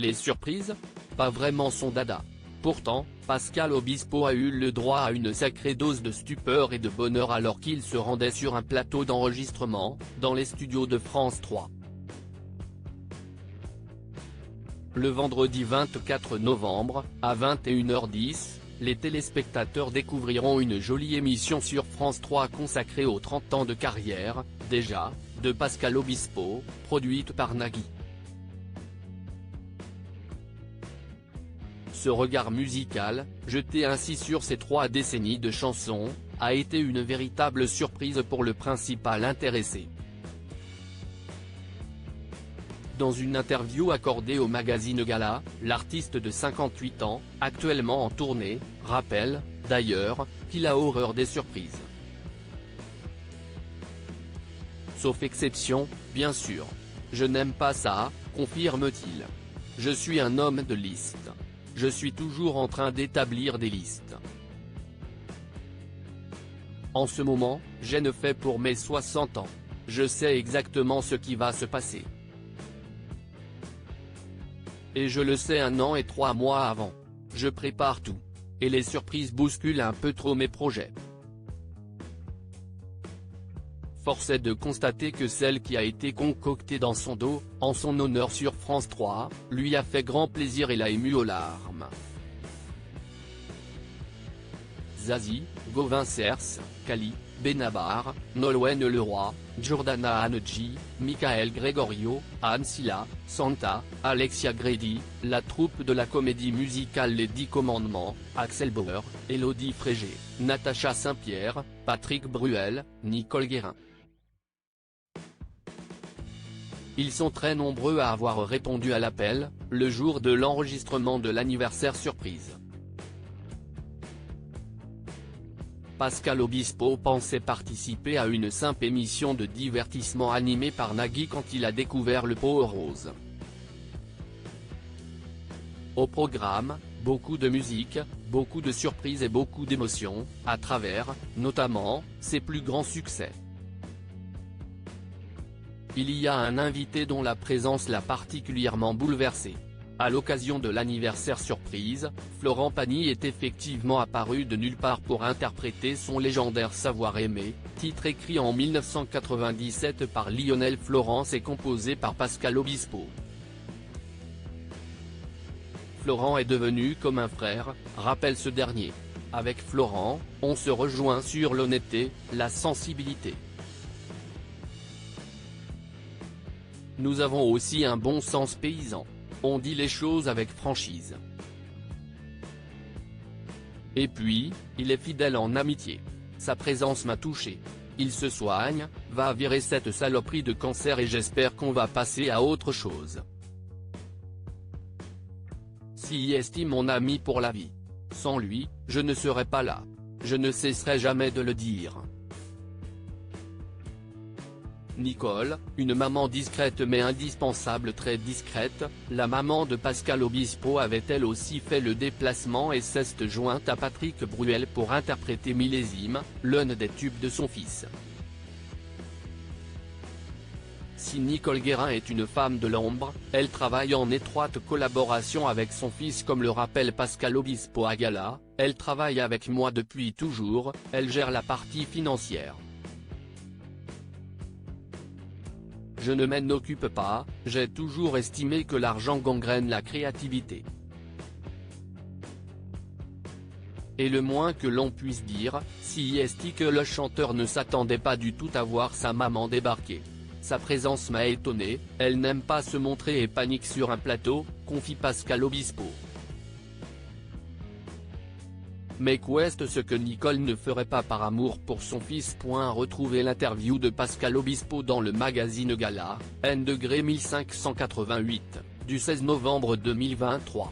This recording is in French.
les surprises? Pas vraiment son dada. Pourtant, Pascal Obispo a eu le droit à une sacrée dose de stupeur et de bonheur alors qu'il se rendait sur un plateau d'enregistrement, dans les studios de France 3. Le vendredi 24 novembre, à 21h10, les téléspectateurs découvriront une jolie émission sur France 3 consacrée aux 30 ans de carrière, déjà, de Pascal Obispo, produite par Nagui. Ce regard musical, jeté ainsi sur ces 3 décennies de chansons, a été une véritable surprise pour le principal intéressé. Dans une interview accordée au magazine Gala, l'artiste de 58 ans, actuellement en tournée, rappelle, d'ailleurs, qu'il a horreur des surprises. Sauf exception, bien sûr. Je n'aime pas ça, confirme-t-il. Je suis un homme de liste. Je suis toujours en train d'établir des listes. En ce moment, j'ai ne fait pour mes 60 ans. Je sais exactement ce qui va se passer. Et je le sais 1 an et 3 mois avant. Je prépare tout. Et les surprises bousculent un peu trop mes projets. Force est de constater que celle qui a été concoctée dans son dos, en son honneur sur France 3, lui a fait grand plaisir et l'a ému aux larmes. Zazie, Gauvin Cers, Kali, Benabar, Nolwenn Leroy, Jordana Haneggi, Michael Gregorio, Anne Silla, Santa, Alexia Grady, la troupe de la comédie musicale Les 10 Commandements, Axel Bauer, Élodie Frégé, Natacha Saint-Pierre, Patrick Bruel, Nicole Guérin. Ils sont très nombreux à avoir répondu à l'appel, le jour de l'enregistrement de l'anniversaire surprise. Pascal Obispo pensait participer à une simple émission de divertissement animée par Nagui quand il a découvert le pot rose. Au programme, beaucoup de musique, beaucoup de surprises et beaucoup d'émotions, à travers, notamment, ses plus grands succès. Il y a un invité dont la présence l'a particulièrement bouleversé. À l'occasion de l'anniversaire surprise, Florent Pagny est effectivement apparu de nulle part pour interpréter son légendaire Savoir-aimer, titre écrit en 1997 par Lionel Florence et composé par Pascal Obispo. Florent est devenu comme un frère, rappelle ce dernier. Avec Florent, on se rejoint sur l'honnêteté, la sensibilité. Nous avons aussi un bon sens paysan. On dit les choses avec franchise. Et puis, il est fidèle en amitié. Sa présence m'a touché. Il se soigne, va virer cette saloperie de cancer et j'espère qu'on va passer à autre chose. S'il estime mon ami pour la vie. Sans lui, je ne serais pas là. Je ne cesserai jamais de le dire. Nicole, une maman discrète mais indispensable, très discrète, la maman de Pascal Obispo avait elle aussi fait le déplacement et s'est jointe à Patrick Bruel pour interpréter Millésime, l'un des tubes de son fils. Si Nicole Guérin est une femme de l'ombre, elle travaille en étroite collaboration avec son fils comme le rappelle Pascal Obispo à Gala, elle travaille avec moi depuis toujours, elle gère la partie financière. Je ne m'en occupe pas, j'ai toujours estimé que l'argent gangrène la créativité. Et le moins que l'on puisse dire, si est que le chanteur ne s'attendait pas du tout à voir sa maman débarquer. Sa présence m'a étonné, elle n'aime pas se montrer et panique sur un plateau, confie Pascal Obispo. Mais qu'est ce que Nicole ne ferait pas par amour pour son fils. Retrouvez l'interview de Pascal Obispo dans le magazine Gala, N°1588, du 16 novembre 2023.